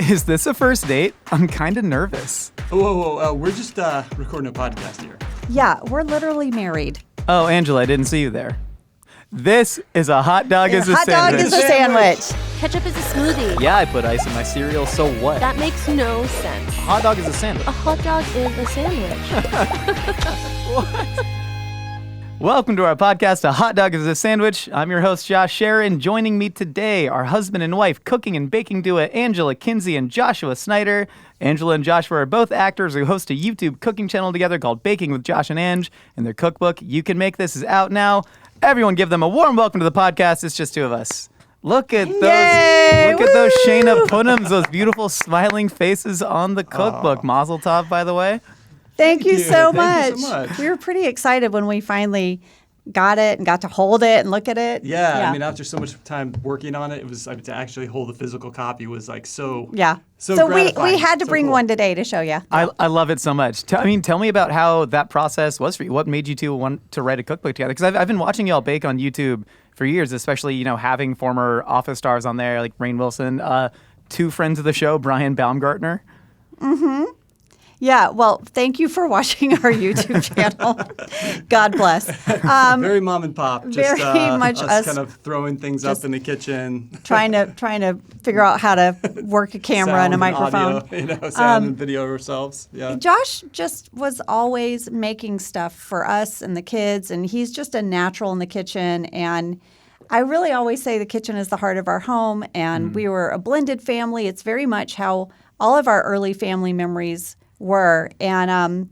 Is this a first date? I'm kind of nervous. Whoa. We're just recording a podcast here. Yeah, we're literally married. Oh, Angela, I didn't see you there. This is a hot dog is a hot sandwich. dog is a sandwich. Ketchup is a smoothie. Yeah, I put ice in my cereal, so what? That makes no sense. A hot dog is a sandwich. A hot dog is a sandwich. What? Welcome to our podcast, A Hot Dog is a Sandwich. I'm your host, Josh Sharon. Joining me today are husband and wife cooking and baking duo Angela Kinsey and Joshua Snyder. Angela and Joshua are both actors who host a YouTube cooking channel together called Baking with Josh and Ange. And their cookbook, You Can Make This, is out now. Everyone give them a warm welcome to the podcast. It's just two of us. Look at those, Yay! look at those Shayna Punnams, those beautiful smiling faces on the cookbook. Mazel tov, by the way. Thank you so Thank much. you so much. We were pretty excited when we finally got it and got to hold it and look at it. Yeah. I mean, after so much time working on it, it was to actually hold the physical copy was like so. Yeah. So So gratifying. we had to So bring cool. one today to show you. I love it so much. Tell me about how that process was for you. What made you two want to write a cookbook together? Because I've been watching y'all bake on YouTube for years, especially, having former Office stars on there like Rainn Wilson, two friends of the show, Brian Baumgartner. Mm-hmm. Yeah, well, thank you for watching our YouTube channel. God bless. Very mom and pop. Just, very much us kind of throwing things up in the kitchen. trying to figure out how to work a camera and a microphone. Audio, sound and video ourselves. Yeah. Josh just was always making stuff for us and the kids, and he's just a natural in the kitchen. And I really always say the kitchen is the heart of our home, and we were a blended family. It's very much how all of our early family memories were. And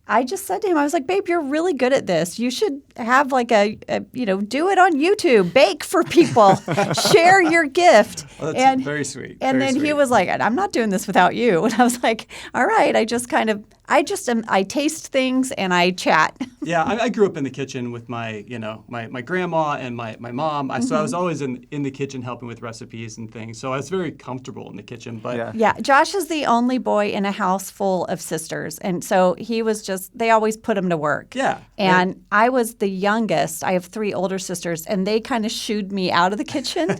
I just said to him, I was like, babe, you're really good at this. You should have like do it on YouTube, bake for people, share your gift. Well, that's very sweet. And Very then he sweet. was like, I'm not doing this without you. And I was like, all right, I taste things and I chat. Yeah, I grew up in the kitchen with my grandma and my mom. So I was always in the kitchen helping with recipes and things. So I was very comfortable in the kitchen. But Yeah, Josh is the only boy in a house full of sisters. And so he was they always put him to work. Yeah. And I was the youngest. I have three older sisters, and they kind of shooed me out of the kitchen.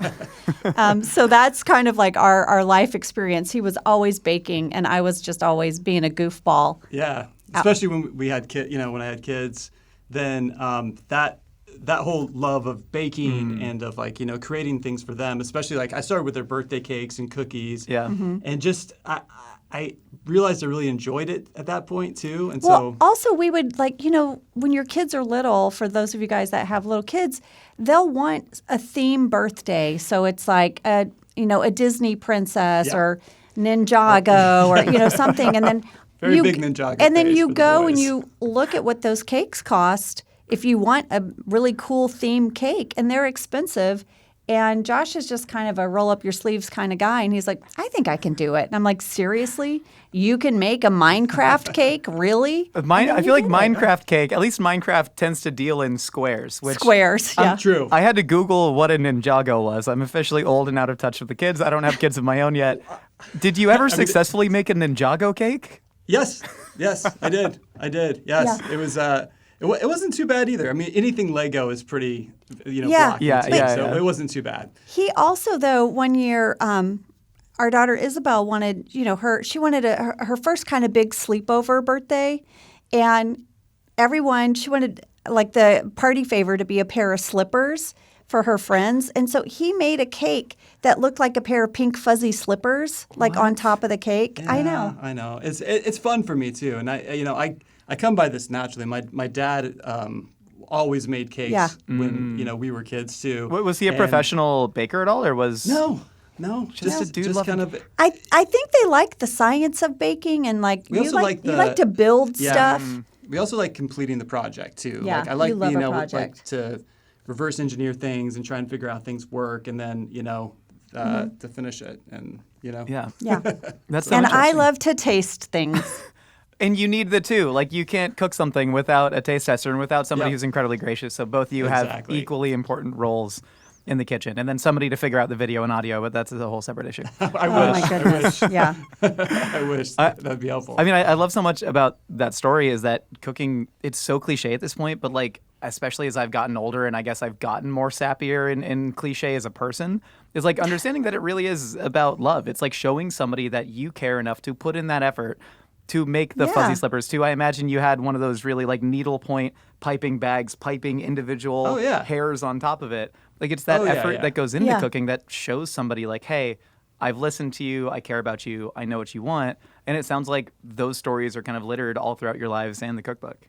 So that's kind of like our life experience. He was always baking, and I was just always being a goofball. Yeah, especially when we had when I had kids, then that whole love of baking and of creating things for them, especially I started with their birthday cakes and cookies. Yeah. And just I realized I really enjoyed it at that point too. And Well, also we would when your kids are little, for those of you guys that have little kids, they'll want a theme birthday. So it's like a Disney princess or Ninjago or something, and then Very big Ninjago and then phase you for the go and boys. you look at what those cakes cost if you want a really cool theme cake, and they're expensive. And Josh is just kind of a roll up your sleeves kind of guy, and he's like, I think I can do it. And I'm like, seriously? You can make a Minecraft cake? Really? I feel like Minecraft cake, at least Minecraft tends to deal in squares. Which Squares, yeah. True. I had to Google what a Ninjago was. I'm officially old and out of touch with the kids. I don't have kids of my own yet. Did you ever successfully make a Ninjago cake? Yes, I did. Yes, Yeah. it was. It wasn't too bad either. I mean, anything Lego is pretty, Yeah. blocky Yeah, to me, yeah, so yeah. it wasn't too bad. He also, though, one year, our daughter Isabel wanted, she wanted her first kind of big sleepover birthday, and she wanted like the party favor to be a pair of slippers for her friends, and so he made a cake that looked like a pair of pink fuzzy slippers, on top of the cake. Yeah, I know. I know. It's fun for me too, and I come by this naturally. My dad always made cakes Yeah. when we were kids too. Was he a And- professional baker at all, or was No, Just a dude just loving- kind of. I think they like the science of baking, and We also like you like to build Yeah. stuff. We also like completing the project too. Yeah, I like you love being a able project. to reverse engineer things and try and figure out things work, and then to finish it, and Yeah. Yeah. That's so And I interesting. love to taste things. And you need the two. Like, you can't cook something without a taste tester and without somebody Yep. who's incredibly gracious. So both of you have Exactly. equally important roles. in the kitchen, and then somebody to figure out the video and audio, but that's a whole separate issue. I Oh wish. my goodness. Yeah. I wish that'd be helpful. I mean, I love so much about that story is that cooking, it's so cliche at this point, but like, especially as I've gotten older and I guess I've gotten more sappier and cliche as a person, is like understanding that it really is about love. It's like showing somebody that you care enough to put in that effort to make the fuzzy slippers too. I imagine you had one of those really like needlepoint piping bags, piping individual hairs on top of it. Like it's that effort that goes into cooking that shows somebody like, hey, I've listened to you, I care about you, I know what you want. And it sounds like those stories are kind of littered all throughout your lives and the cookbook.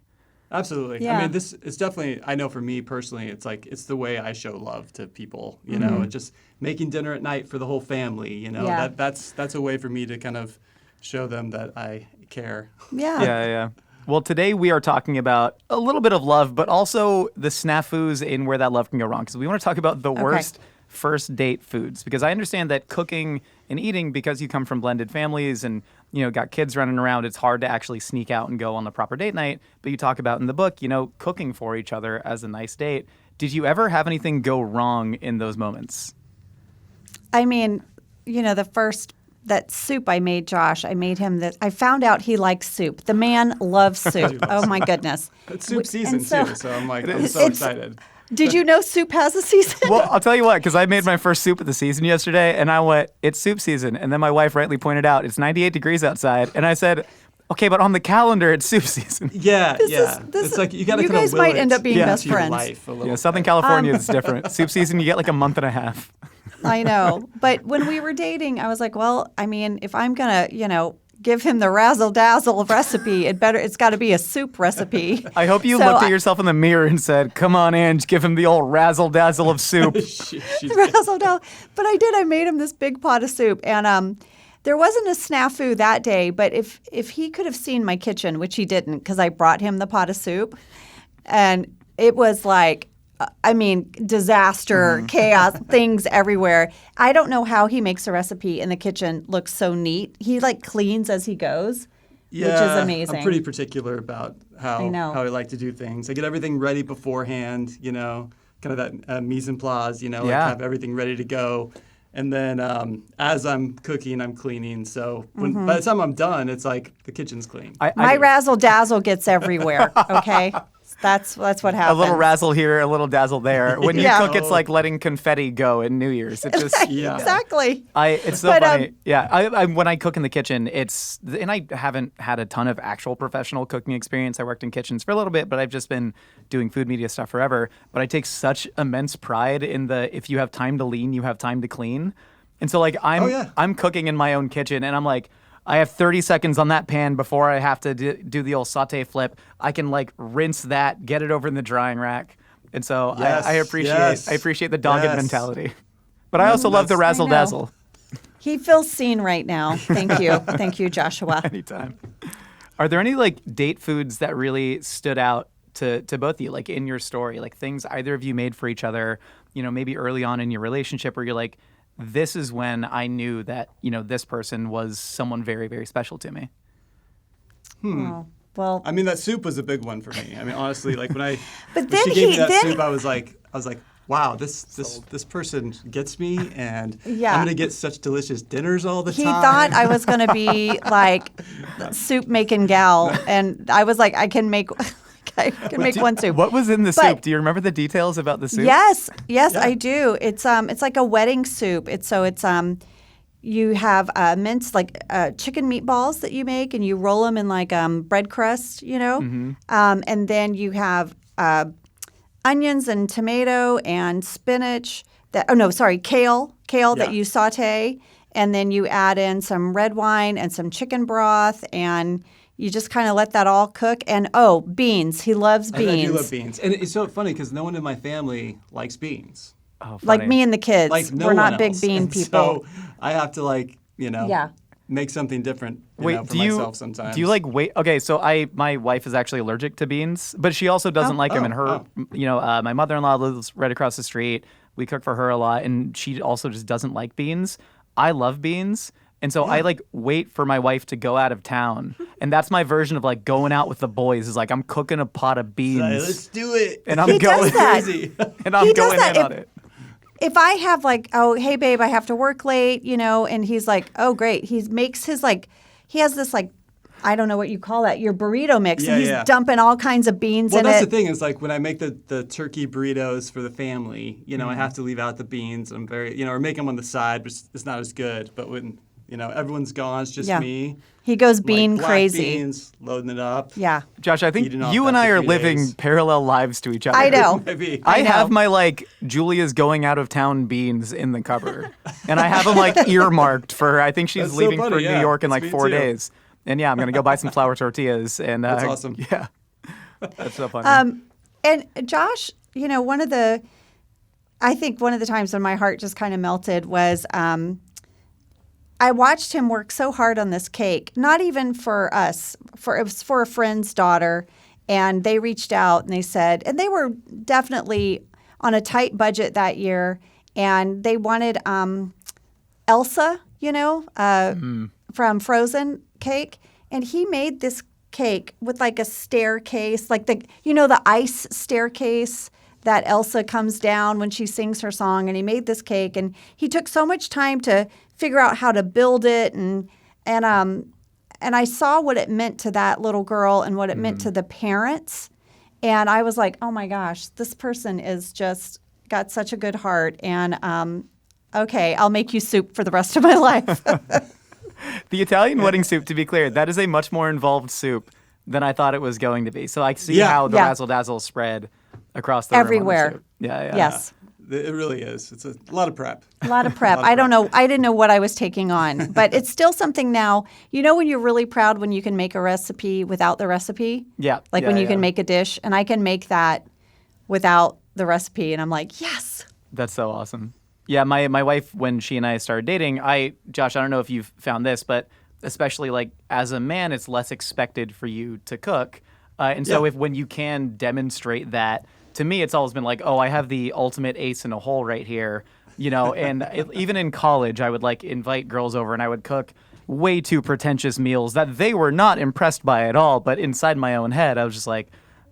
Absolutely. Yeah. I mean, this is definitely, I know for me personally, it's like, it's the way I show love to people, you know, and just making dinner at night for the whole family, you know, that's a way for me to kind of show them that I care. Yeah. Yeah. Well, today we are talking about a little bit of love, but also the snafus in where that love can go wrong. Because we want to talk about the worst first date foods. Because I understand that cooking and eating, because you come from blended families and, you know, got kids running around, it's hard to actually sneak out and go on the proper date night. But you talk about in the book, you know, cooking for each other as a nice date. Did you ever have anything go wrong in those moments? I mean, you know, that soup I made Josh, I made him this. I found out he likes soup. The man loves soup. Oh my goodness. It's soup season too, so I'm like, I'm so It's- excited. Did you know soup has a season? Well, I'll tell you what, because I made my first soup of the season yesterday, and I went, it's soup season. And then my wife rightly pointed out, it's 98 degrees outside. And I said, okay, but on the calendar, it's soup season. Yeah, This it's is- like you got to you kind guys of might end up being best your friends. life a little Yeah, Southern bit. California is different. Soup season, you get like a month and a half. I know. But when we were dating, I was like, well, I mean, if I'm going to, you know, give him the Razzle Dazzle recipe, it's got to be a soup recipe. I hope you So looked at yourself in the mirror and said, come on, Ange, give him the old razzle dazzle of soup. She's Razzle Dazzle. But I did. I made him this big pot of soup. And there wasn't a snafu that day, but if he could have seen my kitchen, which he didn't because I brought him the pot of soup, and it was like, I mean, disaster, chaos, things everywhere. I don't know how he makes a recipe in the kitchen look so neat. He like cleans as he goes, which is amazing. I'm pretty particular about how I know. I like to do things. I get everything ready beforehand, you know, kind of that mise en place, you know, like have everything ready to go. And then as I'm cooking, I'm cleaning. So by the time I'm done, it's like the kitchen's clean. My Razzle Dazzle gets everywhere. Okay, that's what A happens. little razzle here, a little dazzle there. When you Yeah. cook, it's like letting confetti go in New Year's. It just, Exactly. It's so But, funny. Yeah, I when I cook in the kitchen, and I haven't had a ton of actual professional cooking experience. I worked in kitchens for a little bit, but I've just been doing food media stuff forever. But I take such immense pride in the if you have time to lean, you have time to clean. And so like I'm cooking in my own kitchen, and I'm like, I have 30 seconds on that pan before I have to do the old saute flip. I can like rinse that, get it over in the drying rack. And so I appreciate the dogged mentality. But I also love the razzle I know. dazzle. He feels seen right now. Thank you. Thank you, Joshua. Anytime. Are there any like date foods that really stood out to both of you, like in your story, like things either of you made for each other, you know, maybe early on in your relationship where you're like, this is when I knew that, you know, this person was someone very, very special to me? Oh, well, I mean, that soup was a big one for me. I mean, honestly, like when But when she then gave me he- that then- soup, I was like, wow, this person gets me, and Yeah. I'm gonna get such delicious dinners all the he time. thought I was going to be like soup making gal, and I was like, I can make one soup. What was in the But- soup? Do you remember the details about the soup? Yes, I do. It's like a wedding soup. You have minced like chicken meatballs that you make, and you roll them in like bread crust, you know, and then you have onions and tomato and spinach. Kale that you saute, and then you add in some red wine and some chicken broth, and you just kind of let that all cook. And beans. He loves beans. I do love beans, and it's so funny because no one in my family likes beans. Oh, Like funny. me and the kids. Like no We're one not big else. bean And people. So I have to like Yeah. make something different for Do myself sometimes. you like wait? Okay, so my wife is actually allergic to beans, but she also doesn't like them. And her, my mother-in-law lives right across the street. We cook for her a lot, and she also just doesn't like beans. I love beans. And so I like wait for my wife to go out of town. And that's my version of like going out with the boys is like I'm cooking a pot of beans. Let's do it. And I'm He going does that. Crazy. and I'm He does going that in on if- it. if I have like, oh, hey, babe, I have to work late, and he's like, oh, great. He makes his he has this I don't know what you call that, your burrito mix, and he's dumping all kinds of beans in it. Well, that's the thing is when I make the turkey burritos for the family, I have to leave out the beans. I'm very, or make them on the side, which is not as good. But when, everyone's gone, it's just me. He goes bean black crazy. Beans, loading it up. Yeah. Josh, I think you and I are living parallel lives to each other. I know. Maybe. I have my Julia's going out of town beans in the cupboard. And I have them earmarked for, I think she's That's so leaving funny, for New York in me 4 too. days. And I'm going to go buy some flour tortillas. And That's awesome. Yeah. That's so funny. And Josh, I think one of the times when my heart just kind of melted was I watched him work so hard on this cake, not even for us, it was for a friend's daughter. And they reached out and they said, and they were definitely on a tight budget that year. And they wanted Elsa, from Frozen cake. And he made this cake with a staircase, the ice staircase that Elsa comes down when she sings her song. And he made this cake, and he took so much time to figure out how to build it. And I saw what it meant to that little girl and what it meant to the parents. And I was like, oh my gosh, this person is just got such a good heart. And okay, I'll make you soup for the rest of my life. The Italian wedding soup, to be clear, that is a much more involved soup than I thought it was going to be. So I see how the Razzle Dazzle spread across the room on the everywhere. soup. Yeah. Yes. It really is. It's a lot of prep. A lot of prep. I don't know. I didn't know what I was taking on, but it's still something now. When you're really proud when you can make a recipe without the recipe? Yeah. When you can make a dish, and I can make that without the recipe, and I'm like, yes. That's so awesome. Yeah, my wife, when she and I started dating, Josh, I don't know if you've found this, but especially as a man, it's less expected for you to cook. So when you can demonstrate that, to me, it's always been I have the ultimate ace in a hole right here, and even in college, I would invite girls over and I would cook way too pretentious meals that they were not impressed by at all. But inside my own head, I was just like,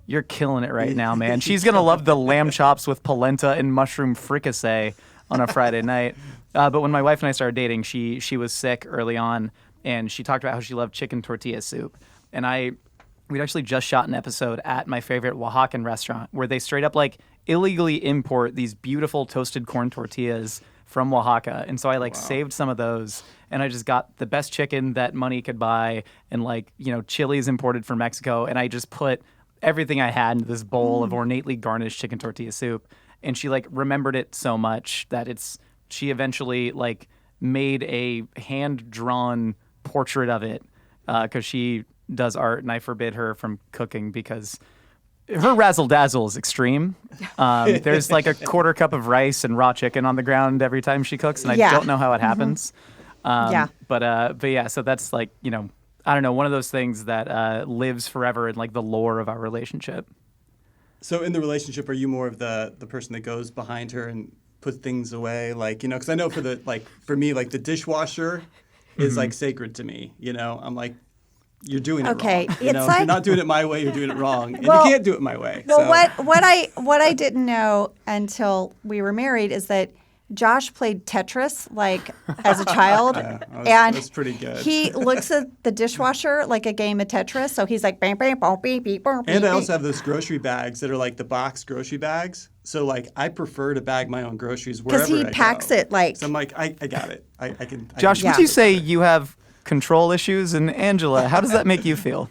you're killing it right now, man. She's going to love the lamb chops with polenta and mushroom fricassee on a Friday night. But when my wife and I started dating, she was sick early on, and she talked about how she loved chicken tortilla soup. And we'd actually just shot an episode at my favorite Oaxacan restaurant where they straight up illegally import these beautiful toasted corn tortillas from Oaxaca. And so I saved some of those, and I just got the best chicken that money could buy, and chilies imported from Mexico. And I just put everything I had into this bowl of ornately garnished chicken tortilla soup. And she remembered it so much that she eventually made a hand-drawn portrait of it because she does art, and I forbid her from cooking because her Razzle Dazzle is extreme. There's a quarter cup of rice and raw chicken on the ground every time she cooks, and I don't know how it happens. But yeah, so that's I don't know, one of those things that lives forever in the lore of our relationship. So in the relationship, are you more of the person that goes behind her and puts things away? Because I know for me, the dishwasher is sacred to me. I'm you're doing it okay. wrong. It's if you're not doing it my way, you're doing it wrong. And Well- you can't do it my way. Well, so. what I didn't know until we were married is that Josh played Tetris as a child, and that's pretty good. He looks at the dishwasher like a game of Tetris. So he's like, bam, bam, boom, beep, beep, boom, beep, And I beep. also have those grocery bags that are the box grocery bags. So I prefer to bag my own groceries wherever he I packs go. it So I'm I got it. I can. Josh, I would can you say you have control issues? And Angela, how does that make you feel?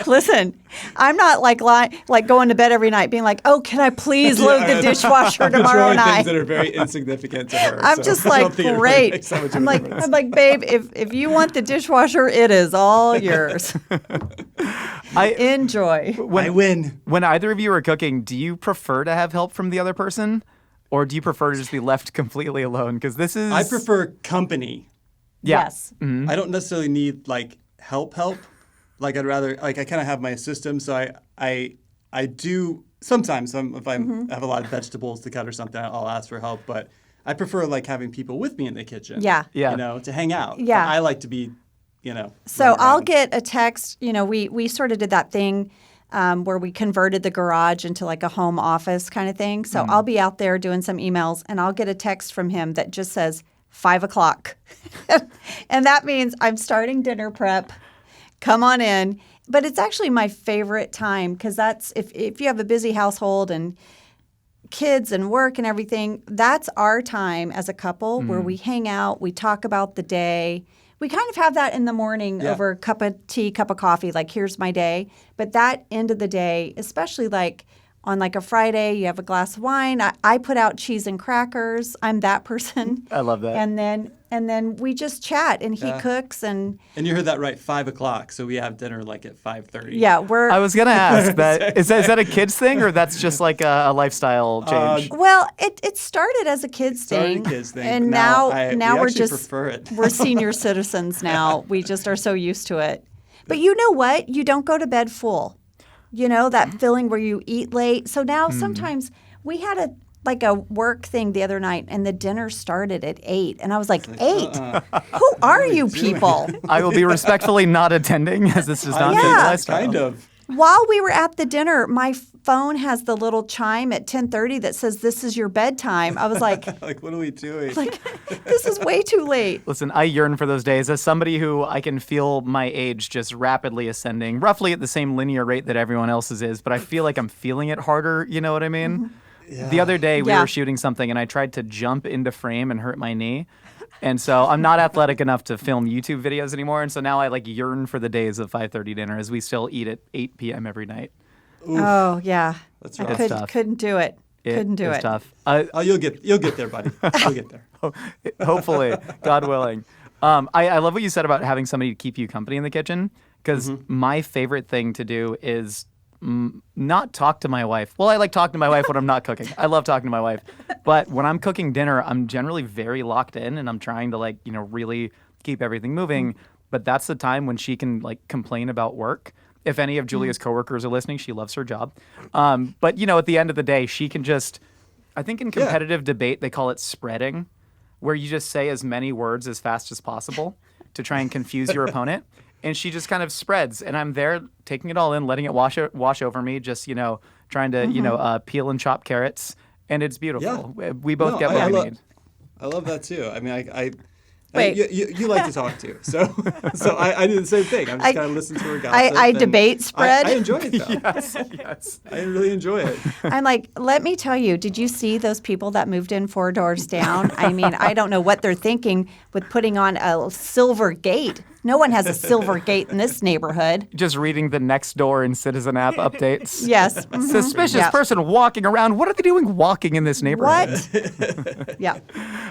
Listen, I'm not going to bed every night being oh, can I please load the dishwasher tomorrow controlling night? things that are very insignificant to her. I'm so just I don't think it really great. makes that much of I'm a like, difference. babe, if you want the dishwasher, it is all yours. Enjoy. I win. When either of you are cooking, do you prefer to have help from the other person, or do you prefer to just be left completely alone? Because this is... I prefer company. Yeah. Yes. I don't necessarily need help. I'd rather I kind of have my system. So I do sometimes if I have a lot of vegetables to cut or something, I'll ask for help. But I prefer having people with me in the kitchen. Yeah. Yeah. To hang out. Yeah. I like to be, So run I'll around. get a text. We sort of did that thing where we converted the garage into like a home office kind of thing. So I'll be out there doing some emails, and I'll get a text from him that just says 5 o'clock. And that means I'm starting dinner prep. Come on in. But it's actually my favorite time because that's if you have a busy household and kids and work and everything, that's our time as a couple where we hang out, we talk about the day. We kind of have that in the morning over a cup of tea, cup of coffee, like here's my day. But that end of the day, especially like on like a Friday, you have a glass of wine. I put out cheese and crackers. I'm that person. I love that. And then we just chat, and he cooks, and you heard that right, 5 o'clock. So we have dinner like at 5:30. yeah, I was gonna ask that. Is that a kids thing, or that's just like a lifestyle change? well, it started as a kids thing, and but now we we're actually just prefer it. we're senior citizens now. We just are so used to it. But you know what? You don't go to bed full. You know that feeling where you eat late. So now sometimes we had a work thing the other night, and the dinner started at 8, and I was like 8? Who are you people? I will be respectfully not attending, as this does not fit the Yeah. lifestyle. Kind of. While we were at the dinner, my phone has the little chime at 10:30 that says, "This is your bedtime." I was like, Like, what are we doing? this is way too late. Listen, I yearn for those days as somebody who I can feel my age just rapidly ascending, roughly at the same linear rate that everyone else's is, but I feel like I'm feeling it harder, you know what I mean? The other day we Yeah. were shooting something and I tried to jump into frame and hurt my knee. And so I'm not athletic enough to film YouTube videos anymore. And so now I yearn for the days of 5:30 dinner as we still eat at 8 p.m. every night. Oh yeah, That's I rough. It's tough. couldn't do it. Couldn't do It's it. tough. Oh, you'll get there, buddy. You'll get there. Hopefully, God willing. I love what you said about having somebody to keep you company in the kitchen, because my favorite thing to do is not talk to my wife. Well, I like talking to my wife when I'm not cooking. I love talking to my wife. But when I'm cooking dinner, I'm generally very locked in, and I'm trying to really keep everything moving. But that's the time when she can complain about work. If any of Julia's coworkers are listening, she loves her job. But at the end of the day, she can just, I think in competitive debate, they call it spreading, where you just say as many words as fast as possible to try and confuse your opponent. And she just kind of spreads, and I'm there taking it all in, letting it wash over me, just trying to peel and chop carrots, and it's beautiful. Yeah. We both get what we need. I love that too. I mean, Wait. you like to talk too, so I do the same thing. I'm just kind of listening to her gossip. I and debate spread. I enjoy it though. Yes. I really enjoy it. I'm like, let me tell you, did you see those people that moved in 4 doors down? I mean, I don't know what they're thinking with putting on a silver gate. No one has a silver gate in this neighborhood. Just reading the next door and Citizen app updates. Yes. Suspicious person walking around. What are they doing walking in this neighborhood? What? Yeah.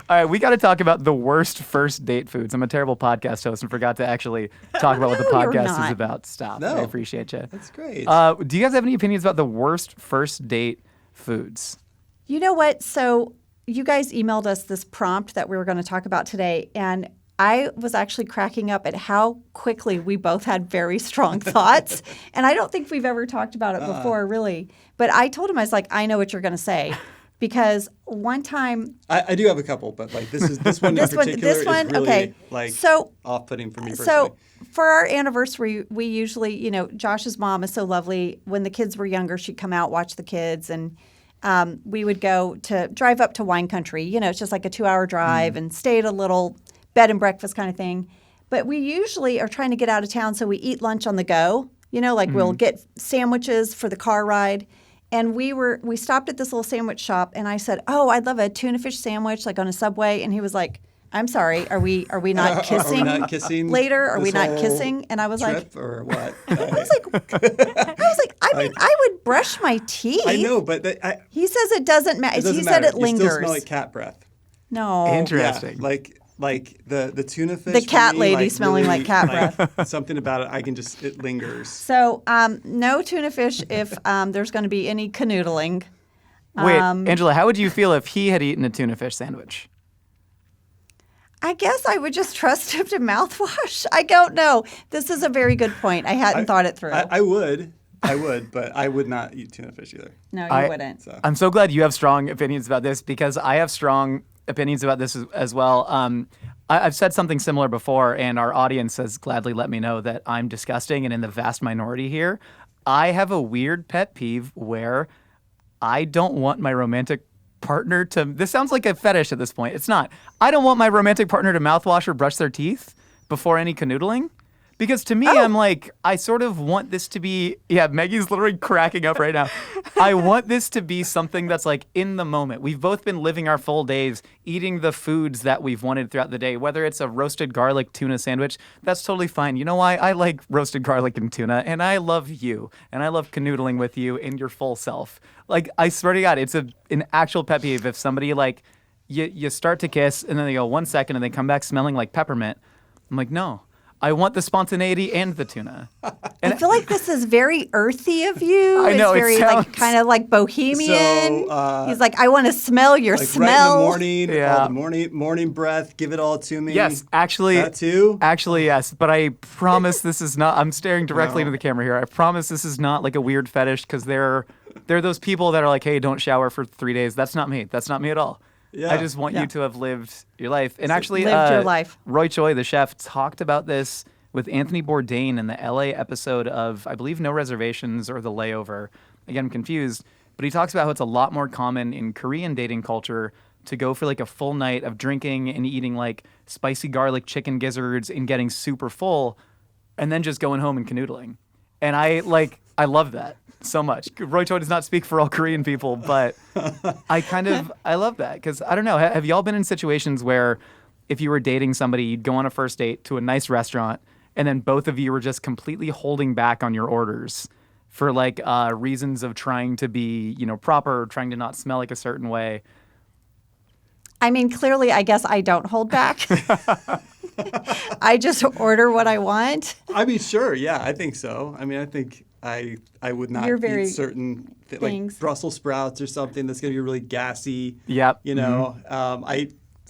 All right, we got to talk about the worst first date foods. I'm a terrible podcast host and forgot to actually talk about what the No, you're podcast not. is about. Stop. No. I appreciate you. That's great. Do you guys have any opinions about the worst first date foods? You know what? So you guys emailed us this prompt that we were going to talk about today, and I was actually cracking up at how quickly we both had very strong thoughts. And I don't think we've ever talked about it before, really. But I told him, I was like, I know what you're going to say. Because one time... I do have a couple, but this one in particular is really off-putting for me personally. So for our anniversary, we usually, Josh's mom is so lovely. When the kids were younger, she'd come out, watch the kids, and we would drive up to wine country. It's just like a 2-hour drive and stay at a little bed and breakfast kind of thing. But we usually are trying to get out of town, so we eat lunch on the go. We'll get sandwiches for the car ride. And we stopped at this little sandwich shop, and I said, "Oh, I'd love a tuna fish sandwich, on a Subway." And he was like, "I'm sorry, are we not kissing? Are we not kissing later? Are we this not whole kissing?" And I was like, trip or what? I mean, I would brush my teeth. I know, but He says it doesn't matter. it doesn't He matter. said it lingers. You still smell like cat breath. No. Interesting. Yeah, like the tuna fish. The for cat me, lady smelling like cat breath. Something about it, it lingers. So no tuna fish if there's going to be any canoodling. Wait, Angela, how would you feel if he had eaten a tuna fish sandwich? I guess I would just trust him to mouthwash. I don't know. This is a very good point. I hadn't thought it through. I would, but I would not eat tuna fish either. No, you wouldn't. So. I'm so glad you have strong opinions about this, because I have strong opinions about this as well. I've said something similar before, and our audience has gladly let me know that I'm disgusting and in the vast minority here. I have a weird pet peeve where I don't want my romantic partner to. This sounds like a fetish at this point. It's not. I don't want my romantic partner to mouthwash or brush their teeth before any canoodling. Because to me, I'm like, I sort of want this to be, Maggie's literally cracking up right now. I want this to be something that's like in the moment. We've both been living our full days, eating the foods that we've wanted throughout the day, whether it's a roasted garlic tuna sandwich, that's totally fine. You know why? I like roasted garlic and tuna, and I love you, and I love canoodling with you in your full self. Like, I swear to God, it's an actual pet peeve if somebody like, you start to kiss, and then they go 1 second, and they come back smelling like peppermint. I'm like, no. I want the spontaneity and the tuna. And I feel like this is very earthy of you. I know, it's it very sounds- like kind of like bohemian. So, He's like, I want to smell your Like smell. right in the morning, Yeah. all the morning breath, give it all to me. yes, actually, That too? Actually, yes. But I promise this is not. I'm staring directly into the camera here. I promise this is not like a weird fetish because there are those people that are like, hey, don't shower for 3 days. That's not me. That's not me at all. Yeah. I just want you to have lived your life. And actually, lived your life. Roy Choi, the chef, talked about this with Anthony Bourdain in the LA episode of, I believe, No Reservations or The Layover. Again, I'm confused. But he talks about how it's a lot more common in Korean dating culture to go for like a full night of drinking and eating like spicy garlic chicken gizzards and getting super full and then just going home and canoodling. And I love that so much. Roy Choi does not speak for all Korean people, but I love that because I don't know. Have y'all been in situations where if you were dating somebody, you'd go on a first date to a nice restaurant and then both of you were just completely holding back on your orders for like reasons of trying to be, proper, or trying to not smell like a certain way? I mean, clearly, I guess I don't hold back. I just order what I want. I mean, sure, yeah, I think so. I mean, I think I would not You're very eat certain things. like Brussels sprouts or something that's going to be really gassy. Yep. You know,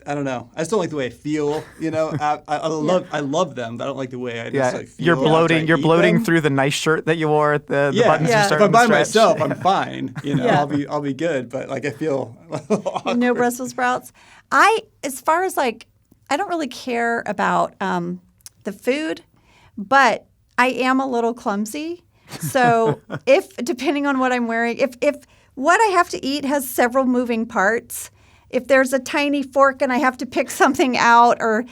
I don't know. I just don't like the way I feel. You know, I love them, but I don't like the way I just like feel. You're after I bloating. You're eat bloating them. through the nice shirt that you wore. The Yeah, buttons are if starting I'm by to stretch. myself, I'm fine. You know, Yeah. I'll be good. But like I feel awkward. No Brussels sprouts. As far as like, I don't really care about the food, but I am a little clumsy. So depending on what I'm wearing, if what I have to eat has several moving parts, if there's a tiny fork and I have to pick something out or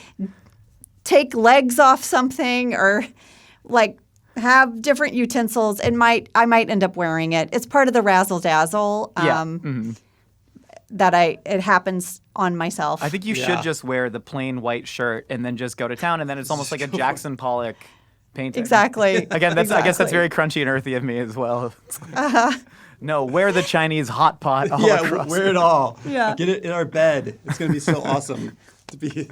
take legs off something or like have different utensils, I might end up wearing it. It's part of the Razzle Dazzle. That it happens on myself. I think you should just wear the plain white shirt and then just go to town, and then it's almost like a Jackson Pollock painting. Exactly. Again, I guess that's Exactly. very crunchy and earthy of me as well. No, wear the Chinese hot pot all Yeah, across. wear it all. Yeah. Get it in our bed. It's gonna be so awesome to be.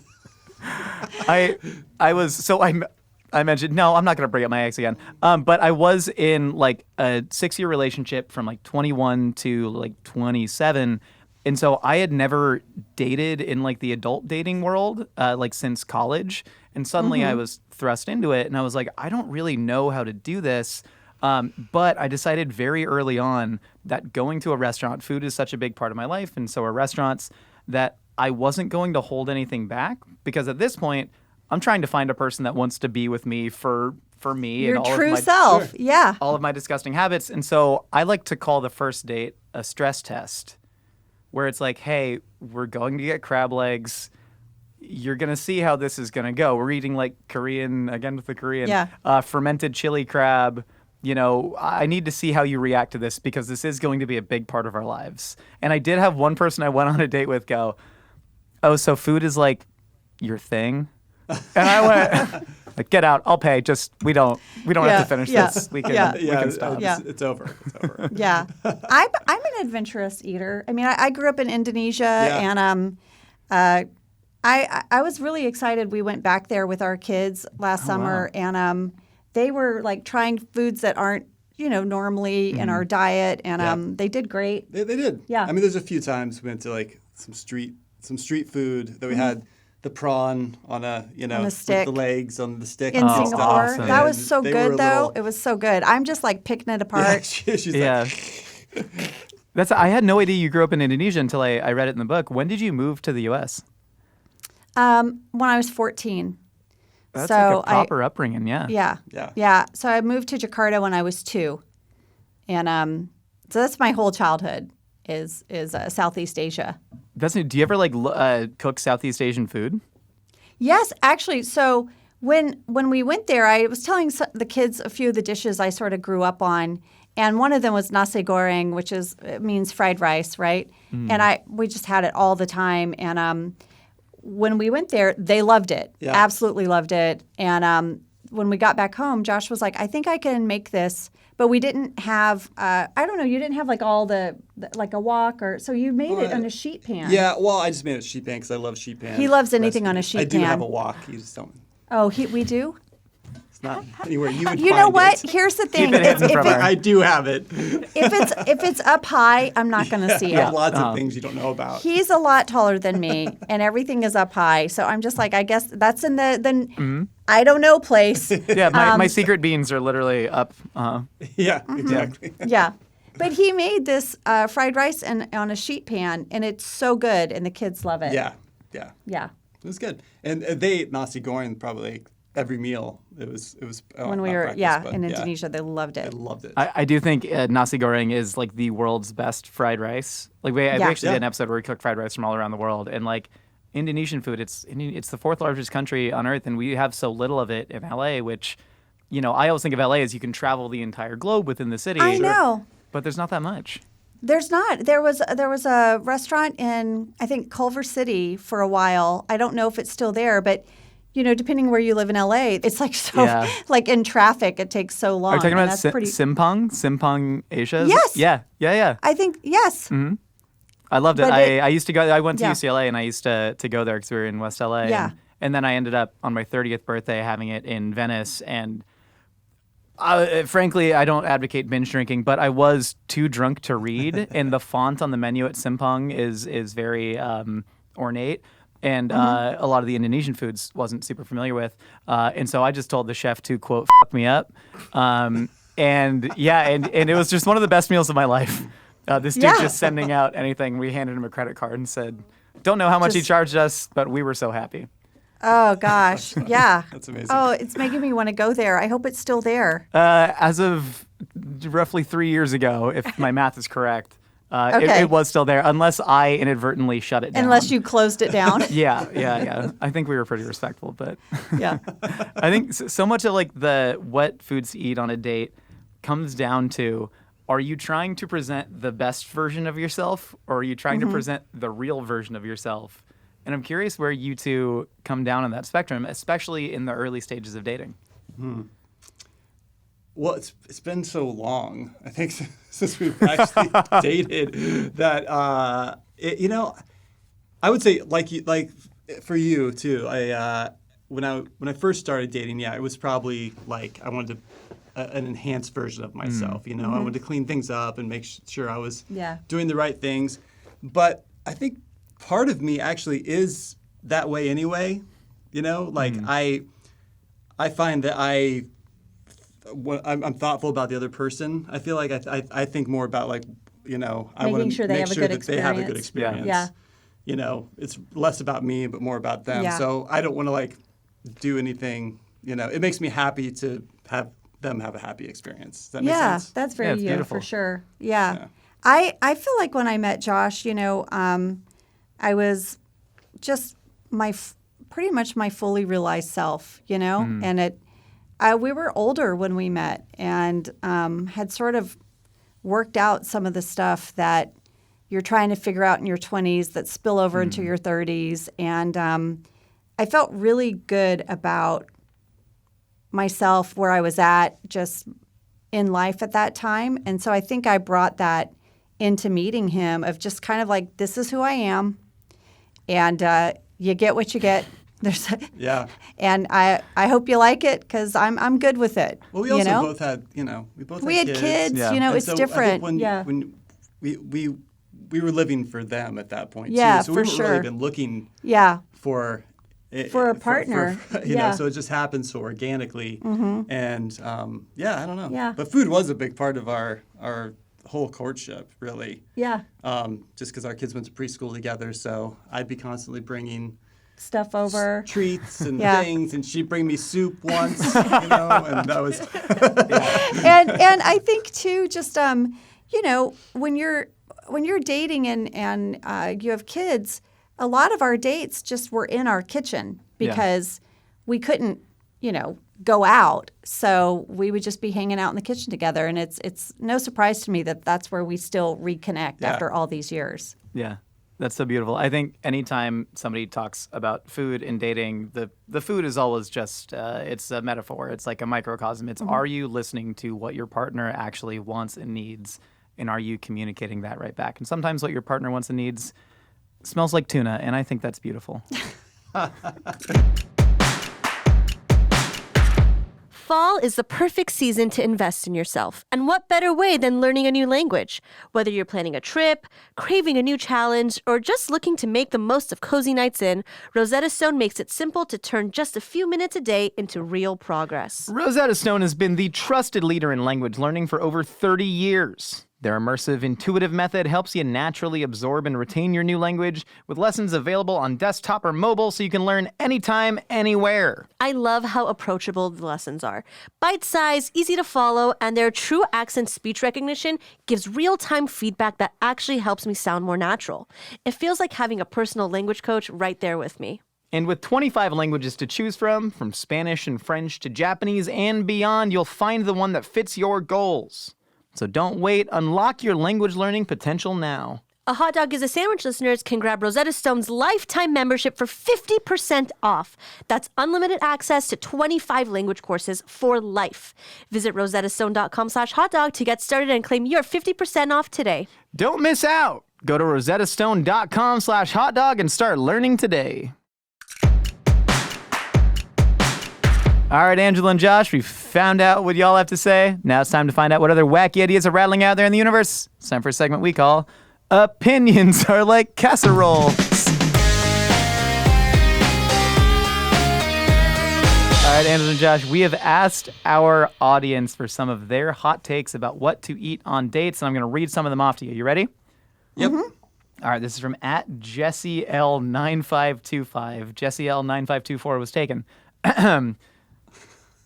I mentioned, no, I'm not going to bring up my ex again. But I was in like a 6-year relationship from like 21 to like 27. And so I had never dated in like the adult dating world, like since college. And suddenly I was thrust into it and I was like, I don't really know how to do this. But I decided very early on that going to a restaurant, food is such a big part of my life. And so are restaurants, that I wasn't going to hold anything back, because at this point, I'm trying to find a person that wants to be with me for me Your and all true of my self. Yeah. all of my disgusting habits. And so I like to call the first date a stress test, where it's like, hey, we're going to get crab legs. You're going to see how this is going to go. We're eating like Korean, again with the Korean, fermented chili crab. You know, I need to see how you react to this, because this is going to be a big part of our lives. And I did have one person I went on a date with go, oh, so food is like your thing? And I went, like, get out, I'll pay. Just, we don't have to finish this. We can stop. It's over. It's over. Yeah. I'm an adventurous eater. I mean, I grew up in Indonesia, and I was really excited. We went back there with our kids last summer, and they were like trying foods that aren't, normally in our diet, and they did great. They did. Yeah. I mean, there's a few times we went to like some street food that we had the prawn on a stick. with the legs on the stick In and Singapore. stuff. awesome. That And was so they good, were though. little- It was so good. I'm just like picking it Yeah, apart. she's Yeah. like, I had no idea you grew up in Indonesia until I read it in the book. When did you move to the U.S.? When I was 14. That's so like a proper upbringing, yeah. Yeah. Yeah. Yeah. So I moved to Jakarta when I was 2. And so that's my whole childhood is Southeast Asia. Do you ever like cook Southeast Asian food? Yes, actually. So when we went there, I was telling the kids a few of the dishes I sort of grew up on, and one of them was nasi goreng, which it means fried rice, right? And we just had it all the time. And when we went there, they loved it, absolutely loved it. And when we got back home, Josh was like, "I think I can make this." But we didn't have, I don't know, you didn't have like all like a wok so you made it on a sheet pan. Yeah, well, I just made a sheet pan because I love sheet pan. He loves anything on a sheet pan. I do have a wok. You just don't. Oh, we do? It's not anywhere you would You find know what? it. Here's the thing. Keep it hidden from her. I do have it. If it's up high, I'm not going to see I have it. lots of things you don't know about. He's a lot taller than me, and everything is up high. So I'm just like, I guess that's in the I don't know place. Yeah, my secret beans are literally up. Yeah, exactly. Yeah. But he made this fried rice on a sheet pan, and it's so good, and the kids love it. Yeah. Yeah. It was good. And they ate nasi goreng probably every meal. It was When we not were, breakfast, but in Indonesia, they loved I it. loved it. I do think nasi goreng is like the world's best fried rice. Like we actually did an episode where we cooked fried rice from all around the world, and like Indonesian food, it's the fourth largest country on earth, and we have so little of it in LA. Which, I always think of LA as you can travel the entire globe within the city. I know. But there's not that much. There's not. There was a restaurant in, I think, Culver City for a while. I don't know if it's still there, but depending where you live in LA, it's like like in traffic, it takes so long. Are you talking about pretty... Simpang Asia? Yes. Yeah. I think yes. Mm-hmm. I loved it. But I used to go. I went to UCLA, and I used to go there because we were in West LA. Yeah. And then I ended up on my 30th birthday having it in Venice, and frankly, I don't advocate binge drinking, but I was too drunk to read, and the font on the menu at Simpang is very ornate, and a lot of the Indonesian foods wasn't super familiar with, and so I just told the chef to quote "fuck me up," and it was just one of the best meals of my life. This dude just sending out anything. We handed him a credit card and said, "Don't know how much he charged us, but we were so happy." Oh gosh, yeah. That's amazing. Oh, it's making me want to go there. I hope it's still there. As of roughly 3 years ago, if my math is correct, it was still there, unless I inadvertently shut it down. Unless you closed it down. Yeah. I think we were pretty respectful, but Yeah. I think so much of like what foods to eat on a date comes down to: are you trying to present the best version of yourself, or are you trying to present the real version of yourself? And I'm curious where you two come down on that spectrum, especially in the early stages of dating. Well, it's been so long, I think, since we've actually dated that I would say like for you too. When I first started dating, it was probably like I wanted an enhanced version of myself. I wanted to clean things up and make sure I was doing the right things. But I think part of me actually is that way anyway. I find that I'm thoughtful about the other person. I feel like I think more about I want to sure they make have a sure good that they have a good experience. Yeah. It's less about me, but more about them. Yeah. So I don't want to do anything. It makes me happy to have them have a happy experience. Does that make sense? That's very you beautiful. for sure. Yeah. I feel like when I met Josh, I was just pretty much my fully realized self, and we were older when we met and had sort of worked out some of the stuff that you're trying to figure out in your 20s that spill over into your 30s. And I felt really good about myself, where I was at just in life at that time. And so I think I brought that into meeting him of just kind of like, this is who I am. And you get what you get. And I hope you like it because I'm good with it. Well, we also both had, we had kids. Yeah. It's so different. When we were living for them at that point Yeah, too. So for we weren't sure. really been looking for a partner. So it just happened so organically. And I don't know. Yeah. But food was a big part of our whole courtship, really. Yeah. Just because our kids went to preschool together, so I'd be constantly bringing stuff over. treats and Yeah. things, and she'd bring me soup once, and that was And I think too, just when you're dating and you have kids, a lot of our dates just were in our kitchen because we couldn't go out, so we would just be hanging out in the kitchen together, and it's no surprise to me that that's where we still reconnect after all these years. Yeah. That's so beautiful. I think anytime somebody talks about food in dating, the food is always just, it's a metaphor. It's like a microcosm. It's are you listening to what your partner actually wants and needs, and are you communicating that right back? And sometimes what your partner wants and needs smells like tuna, and I think that's beautiful. Fall is the perfect season to invest in yourself. And what better way than learning a new language? Whether you're planning a trip, craving a new challenge, or just looking to make the most of cozy nights in, Rosetta Stone makes it simple to turn just a few minutes a day into real progress. Rosetta Stone has been the trusted leader in language learning for over 30 years. Their immersive, intuitive method helps you naturally absorb and retain your new language with lessons available on desktop or mobile so you can learn anytime, anywhere. I love how approachable the lessons are. Bite-sized, easy to follow, and their true accent speech recognition gives real-time feedback that actually helps me sound more natural. It feels like having a personal language coach right there with me. And with 25 languages to choose from Spanish and French to Japanese and beyond, you'll find the one that fits your goals. So don't wait. Unlock your language learning potential now. A Hot Dog is a Sandwich listeners can grab Rosetta Stone's lifetime membership for 50% off. That's unlimited access to 25 language courses for life. Visit rosettastone.com/hotdog to get started and claim your 50% off today. Don't miss out. Go to rosettastone.com/hotdog and start learning today. All right, Angela and Josh, we found out what y'all have to say. Now it's time to find out what other wacky ideas are rattling out there in the universe. It's time for a segment we call Opinions Are Like Casseroles. All right, Angela and Josh, we have asked our audience for some of their hot takes about what to eat on dates, and I'm going to read some of them off to you. You ready? Yep. All right, this is from @JessieL9525. JessieL9524 was taken.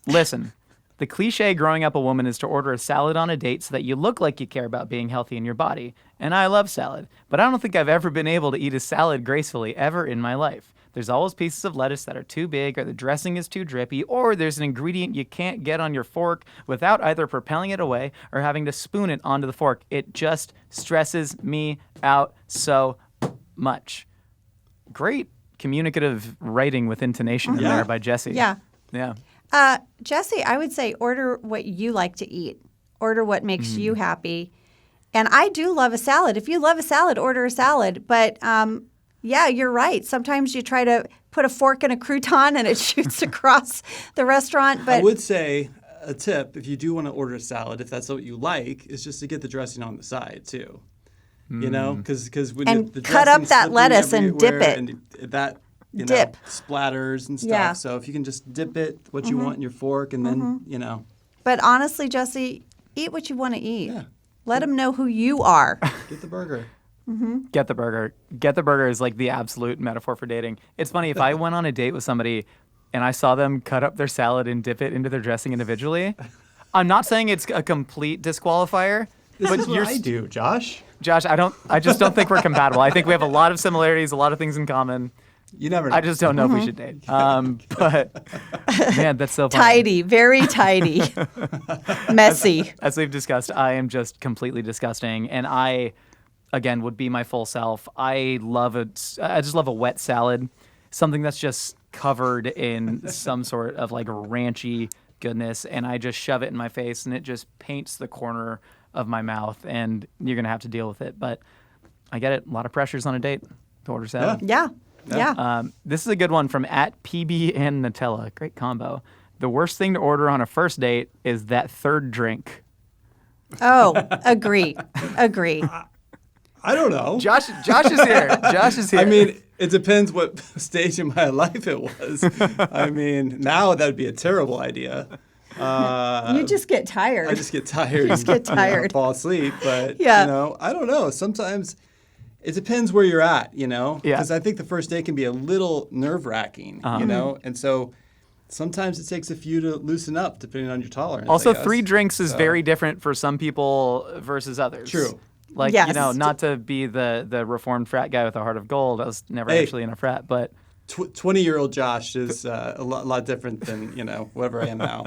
Listen, the cliche growing up a woman is to order a salad on a date so that you look like you care about being healthy in your body. And I love salad, but I don't think I've ever been able to eat a salad gracefully ever in my life. There's always pieces of lettuce that are too big, or the dressing is too drippy, or there's an ingredient you can't get on your fork without either propelling it away or having to spoon it onto the fork. It just stresses me out so much. Great communicative writing with intonation in there by Jessie. Yeah. Yeah. Jessie, I would say order what you like to eat. Order what makes you happy. And I do love a salad. If you love a salad, order a salad. But yeah, you're right. Sometimes you try to put a fork in a crouton and it shoots across the restaurant. But I would say a tip, if you do want to order a salad, if that's what you like, is just to get the dressing on the side too. Because when And the cut up dressing's that slippery lettuce and dip everywhere it. and that Dip. splatters and stuff. Yeah. So if you can just dip it what you want in your fork, and then But honestly, Jessie, eat what you want to eat. Yeah. Let them know who you are. get the burger. Get the burger. Get the burger is like the absolute metaphor for dating. It's funny, if I went on a date with somebody and I saw them cut up their salad and dip it into their dressing individually, I'm not saying it's a complete disqualifier. This is what I do, Josh. Josh, I just don't think we're compatible. I think we have a lot of similarities, a lot of things in common. You never know. I just don't know if we should date. But man, that's so funny. Tidy, very tidy. Messy. As we've discussed, I am just completely disgusting, and I, again, would be my full self. I just love a wet salad, something that's just covered in some sort of like ranchy goodness, and I just shove it in my face, and it just paints the corner of my mouth, and you're gonna have to deal with it. But I get it. A lot of pressures on a date to order salad. Yeah. Yeah. This is a good one from @PB and Nutella. Great combo. The worst thing to order on a first date is that third drink. Oh, agree. I don't know. Josh is here. Josh is here. I mean, it depends what stage in my life it was. I mean, now that would be a terrible idea. You just get tired. I just get tired. just get tired. Fall asleep. But, Yeah. I don't know. Sometimes, It depends where you're at, you know? Yeah. Because I think the first date can be a little nerve-wracking, you know? And so sometimes it takes a few to loosen up, depending on your tolerance. Also, I guess. 3 drinks is very different for some people versus others. True. Like, Yes. you know, not to be the reformed frat guy with a heart of gold. I was never actually in a frat, but 20-year-old Josh is a lot different than, you know, whatever I am now.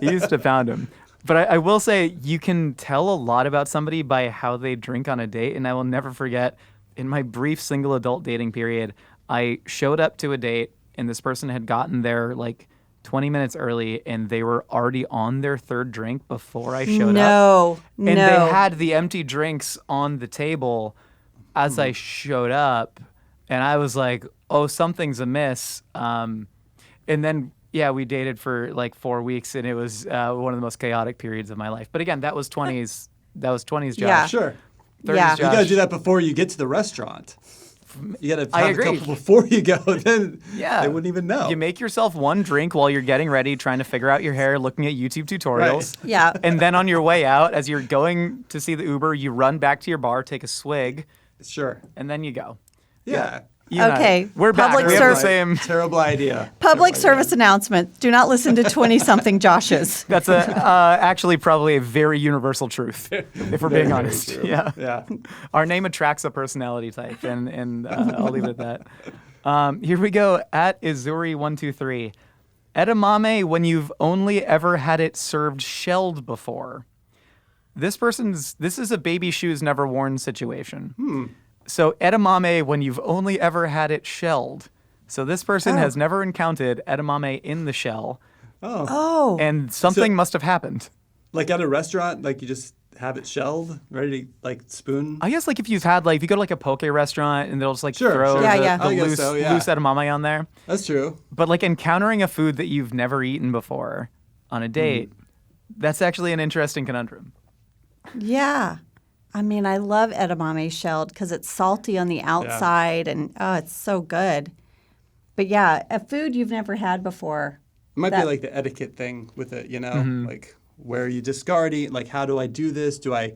you used to pound him. But I will say you can tell a lot about somebody by how they drink on a date. And I will never forget, in my brief single adult dating period, I showed up to a date and this person had gotten there like 20 minutes early and they were already on their 3rd drink before I showed up. No. And they had the empty drinks on the table as I showed up. And I was like, oh, something's amiss. And then, yeah, we dated for like 4 weeks, and it was one of the most chaotic periods of my life. But again, that was 20s. That was 20s, Josh. Yeah. Sure. 30s, Yeah. Josh. You got to do that before you get to the restaurant. You got to I have a agree. couple before you go. Then Yeah. they wouldn't even know. You make yourself one drink while you're getting ready, trying to figure out your hair, looking at YouTube tutorials. Right. Yeah. And then on your way out, as you're going to see the Uber, you run back to your bar, take a swig, Sure. and then you go. Yeah. You and I, Okay, we're back. public We have the serv- same. Terrible idea. Public service announcement. Do not listen to 20-something Joshes. That's actually probably a very universal truth, if we're being honest. true. Yeah. Yeah. Our name attracts a personality type, and I'll leave it at that. Here we go. At Izuri123. Edamame when you've only ever had it served shelled before. This is a baby shoes never worn situation. So edamame when you've only ever had it shelled. So this person has never encountered edamame in the shell, Oh. and something must have happened. Like at a restaurant, like you just have it shelled, ready to like spoon. I guess like if you've had like if you go to like a poke restaurant and they'll just like Sure, throw sure. the, Yeah, yeah. the I guess loose, so, yeah. loose edamame on there. That's true. But like encountering a food that you've never eaten before on a date, that's actually an interesting conundrum. Yeah. I mean, I love edamame shelled because it's salty on the outside and it's so good. But yeah, a food you've never had before. It might be That- like the etiquette thing with it, you know, like where you discard it. Like, how do I do this? Do I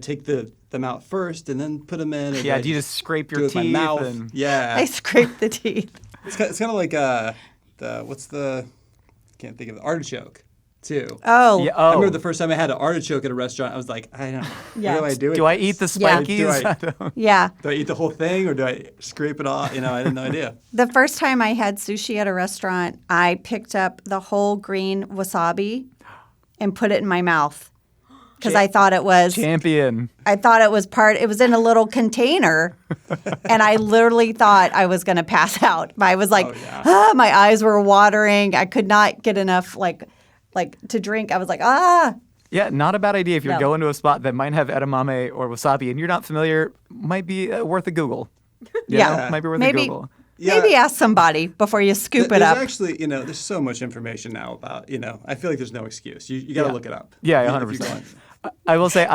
take them out first and then put them in? Or Yeah, I do you just scrape do your it with my teeth? mouth? And... Yeah, I scrape the teeth. it's kind of like can't think of the artichoke too. Oh. Yeah, I oh. remember the first time I had an artichoke at a restaurant. I was like, I don't know. Yeah. What do I do? with Do I this? eat the Yeah. spikies? Do Yeah. Do I eat the whole thing or do I scrape it off? You know, I had no idea. The first time I had sushi at a restaurant, I picked up the whole green wasabi and put it in my mouth because I thought it was Champion. it was in a little container and I literally thought I was going to pass out. I was like, my eyes were watering. I could not get enough like to drink. I was like, Yeah, not a bad idea if you're No. going to a spot that might have edamame or wasabi and you're not familiar. Might be worth a Google. Yeah. might be worth Maybe- a Google. Yeah. maybe ask somebody before you scoop it There's up. actually, there's so much information now about, I feel like there's no excuse. You got to look it up. Yeah, If 100%. you're going. I will say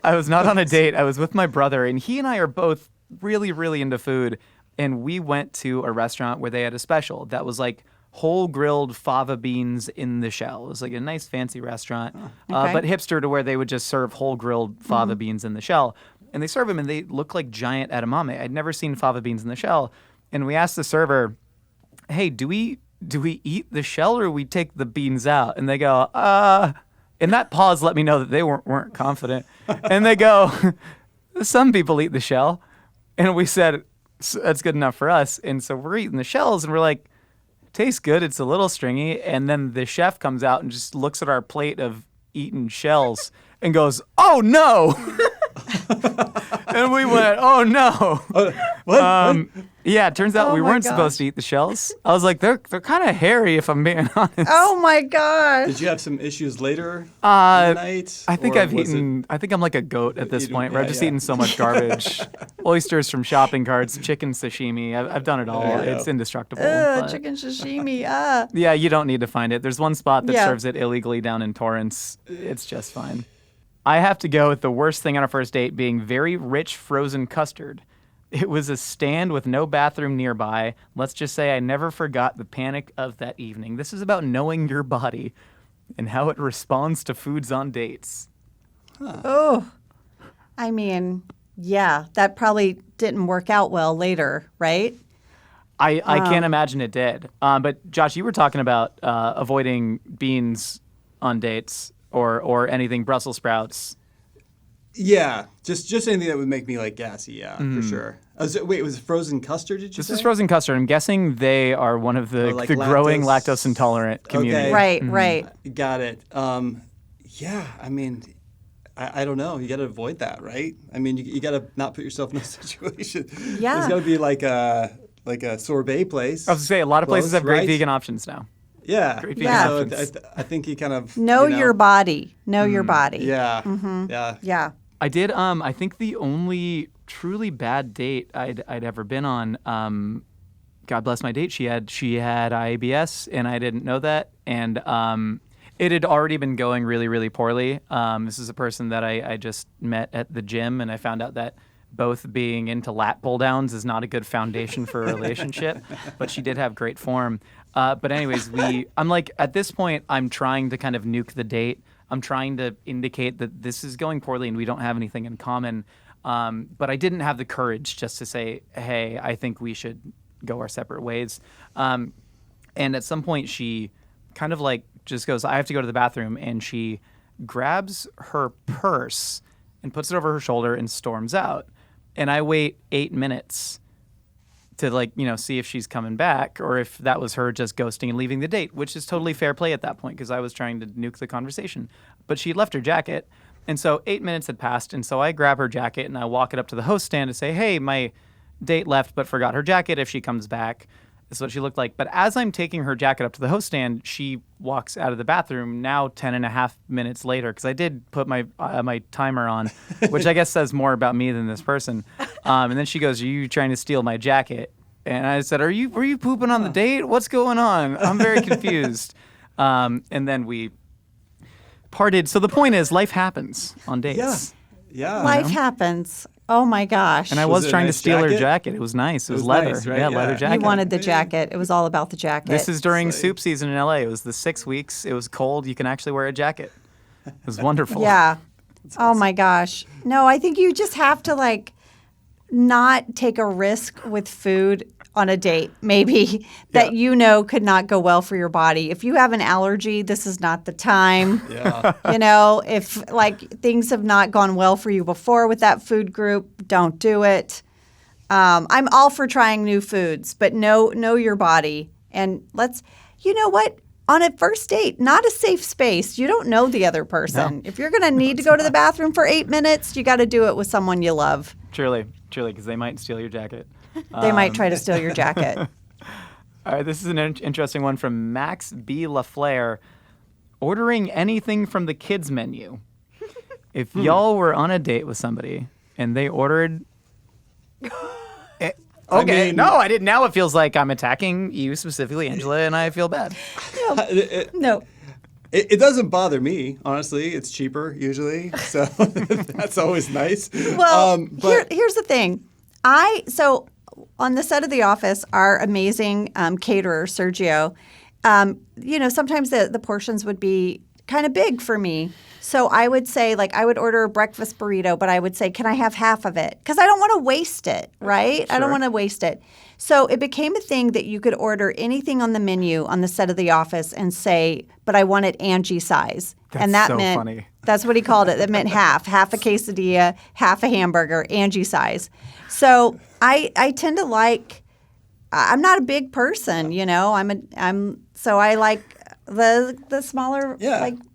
I was not on a date. I was with my brother, and he and I are both really, really into food. And we went to a restaurant where they had a special that was like whole grilled fava beans in the shell. It was like a nice fancy restaurant, Okay. but hipster to where they would just serve whole grilled fava beans in the shell. And they serve them, and they look like giant edamame. I'd never seen fava beans in the shell. And we asked the server, hey, do we eat the shell or we take the beans out? And they go, and that pause let me know that they weren't confident. And they go, some people eat the shell. And we said, that's good enough for us. And so we're eating the shells and we're like, tastes good. It's a little stringy. And then the chef comes out and just looks at our plate of eaten shells and goes, oh no. And we went, oh no. What? Yeah, it turns out Oh we my weren't supposed to eat the shells. I was like, they're kind of hairy if I'm being honest. Oh my gosh. Did you have some issues later in the night? I think or I've was it- eaten. I think I'm like a goat at this Eating- point, where I've yeah, just yeah. eaten so much garbage. Oysters from shopping carts, chicken sashimi. I've done it all. There you go. It's indestructible. Ugh, but- chicken sashimi. Yeah, you don't need to find it. There's one spot that Yeah. serves it illegally down in Torrance. It's just fine. I have to go with the worst thing on a first date being very rich frozen custard. It was a stand with no bathroom nearby. Let's just say I never forgot the panic of that evening. This is about knowing your body and how it responds to foods on dates. Oh, I mean, Yeah, that probably didn't work out well later, right? I can't imagine it did. But Josh, you were talking about avoiding beans on dates or anything Brussels sprouts. Yeah, just anything that would make me like gassy. Yeah, for sure. Wait, was it frozen custard? Did you say? This is frozen custard. I'm guessing they are one of the, like the growing lactose- lactose intolerant community. Okay. Right. Got it. Yeah, I mean, I don't know. You got to avoid that, right? I mean, you got to not put yourself in a situation. Yeah. There's got to be like a sorbet place. I was going to say, a lot of places close, have great right? vegan options now. Yeah. Great vegan Yeah. So options. I think you kind of Know your body. Know your body. Yeah. Yeah. Yeah. I did. I think the only truly bad date I'd ever been on. God bless my date. She had IBS, and I didn't know that. And it had already been going really, really poorly. This is a person that I just met at the gym, and I found out that both being into lat pull downs is not a good foundation for a relationship. But she did have great form. But anyways, I'm like, at this point, I'm trying to kind of nuke the date. I'm trying to indicate that this is going poorly and we don't have anything in common. But I didn't have the courage just to say, hey, I think we should go our separate ways. And at some point she kind of like just goes, I have to go to the bathroom. And she grabs her purse and puts it over her shoulder and storms out. And I wait 8 minutes to see if she's coming back or if that was her just ghosting and leaving the date, which is totally fair play at that point because I was trying to nuke the conversation. But she left her jacket. And so 8 minutes had passed. And so I grab her jacket and I walk it up to the host stand to say, hey, my date left but forgot her jacket. If she comes back, this is what she looked like. But as I'm taking her jacket up to the host stand, she walks out of the bathroom now 10 and a half minutes later because I did put my timer on, which I guess says more about me than this person. And then she goes, are you trying to steal my jacket? And I said, were you pooping on the date? What's going on? I'm very confused. And then we parted. So the point is, life happens on dates. Yeah. Life happens. Oh my gosh. And I Was was it a trying to nice steal her jacket? jacket. It was nice. It was was leather. nice, right? Yeah, Yeah. leather You jacket. You wanted the jacket. It was all about the jacket. This is during like- soup season in LA. It was the 6 weeks. It was cold. You can actually wear a jacket. It was wonderful. Yeah. Oh my gosh. No, I think you just have to not take a risk with food on a date, maybe that could not go well for your body. If you have an allergy, this is not the time. Yeah. If things have not gone well for you before with that food group, don't do it. I'm all for trying new foods, but know your body. And you know what? On a first date, not a safe space. You don't know the other person. No. If you're going to need to go to the bathroom for 8 minutes, you got to do it with someone you love. Truly, because they might steal your jacket. They might try to steal your jacket. All right, this is an interesting one from Max B. LaFleur. Ordering anything from the kids menu. If y'all were on a date with somebody and they ordered... Okay, mean- no, I didn't. Now it feels like I'm attacking you specifically, Angela, and I feel bad. No. It doesn't bother me, honestly. It's cheaper usually, so that's always nice. Well, but here's the thing. So on the set of The Office, our amazing caterer, Sergio, sometimes the portions would be kind of big for me. So I would say, I would order a breakfast burrito, but I would say, can I have half of it? Because I don't want to waste it, right? I don't Sure. want to waste it. So it became a thing that you could order anything on the menu on the set of The Office and say, but I want it Ange size. And That's that so meant, funny. That's what he called it. That meant half a quesadilla, half a hamburger, Ange size. So I tend to I'm not a big person, so I like the smaller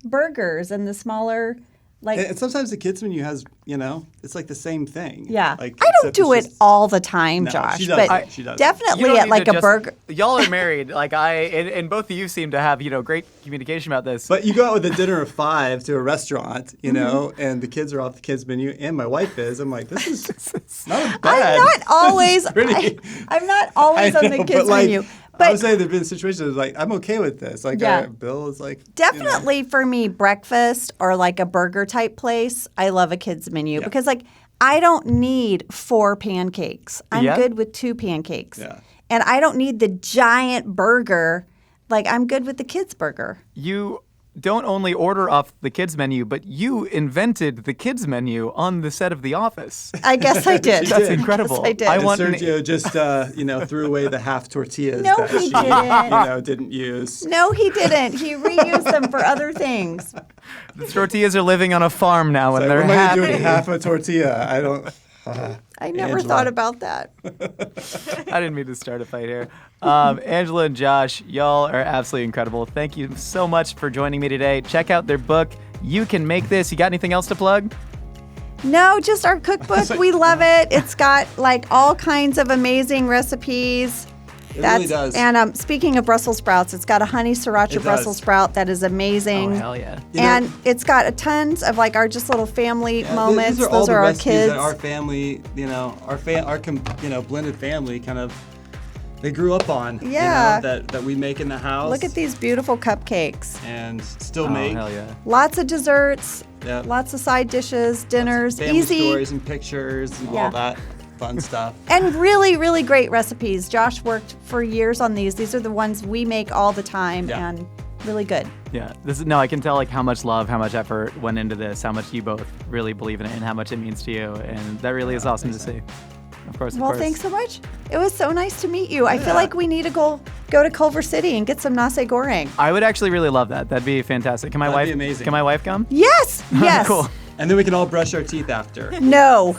burgers and the smaller and sometimes the kids menu has, it's like the same thing. yeah. Like, I don't except do it's it just- all the time, No, Josh, she doesn't. but She doesn't. You definitely don't at need to a just- burger. Y'all are married. And both of you seem to have, great communication about this. But you go out with a dinner of 5 to a restaurant, Mm-hmm. and the kids are off the kids menu, and my wife is. I'm like, this is not bad. I'm not always. pretty- I'm not always I on know, the kids but menu. I But would say there've been situations I'm okay with this. Yeah. Bill is like definitely for me, breakfast or a burger type place, I love a kids menu because I don't need 4 pancakes. I'm Yeah? good with 2 pancakes. Yeah. And I don't need the giant burger. I'm good with the kids burger. You don't only order off the kids menu, but you invented the kids menu on the set of The Office. I guess I did. That's incredible. Yes, I did. I And want Sergio just, threw away the half tortillas No, that he she, didn't. didn't use. No, he didn't. He reused them for other things. the tortillas are living on a farm now, and Like, they're what am I happy. doing half a tortilla? I don't. I never Angela. thought about that. I didn't mean to start a fight here. Angela and Josh, y'all are absolutely incredible. Thank you so much for joining me today. Check out their book, You Can Make This. You got anything else to plug? No, just our cookbook. We love it. It's got like all kinds of amazing recipes. It really does. And speaking of Brussels sprouts, it's got a honey sriracha It Brussels does. sprout that is amazing. Oh, hell yeah. And it's got tons of like our just little family moments. These are all Those the are our recipes kids. that our family, our blended family kind of, they grew up on. Yeah. That we make in the house. Look at these beautiful cupcakes. And still Oh, make. hell yeah. Lots of desserts, Yeah. lots of side dishes, dinners, Family easy. stories and pictures and Yeah. all that fun stuff. And really, really great recipes. Josh worked for years on these. These are the ones we make all the time Yeah. and really good. Yeah, no, I can tell like how much love, how much effort went into this, how much you both really believe in it, and how much it means to you, and that really is awesome to see. Of course. Well, thanks so much. It was so nice to meet you. I feel like we need to go to Culver City and get some nasi goreng. I would actually really love that. That'd be fantastic. Can my That'd wife? be amazing. Can my wife come? Yes, yes. Cool. And then we can all brush our teeth after. No,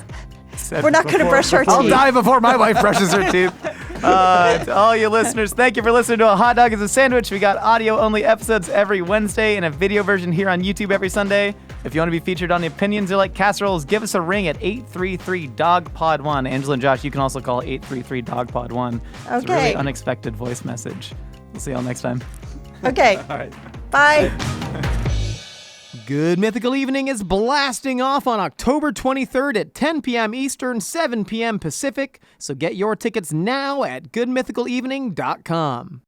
Said we're not going to before- brush our I'll teeth. die before my wife brushes her teeth. To all you listeners, thank you for listening to A Hot Dog is a Sandwich. We got audio-only episodes every Wednesday and a video version here on YouTube every Sunday. If you want to be featured on the Opinions or like Casseroles, give us a ring at 833-DOG-POD1. Angela and Josh, you can also call 833-DOG-POD1. It's a really Okay. unexpected voice message. We'll see y'all next time. Okay, All right. bye. Good Mythical Evening is blasting off on October 23rd at 10 p.m. Eastern, 7 p.m. Pacific, so get your tickets now at goodmythicalevening.com.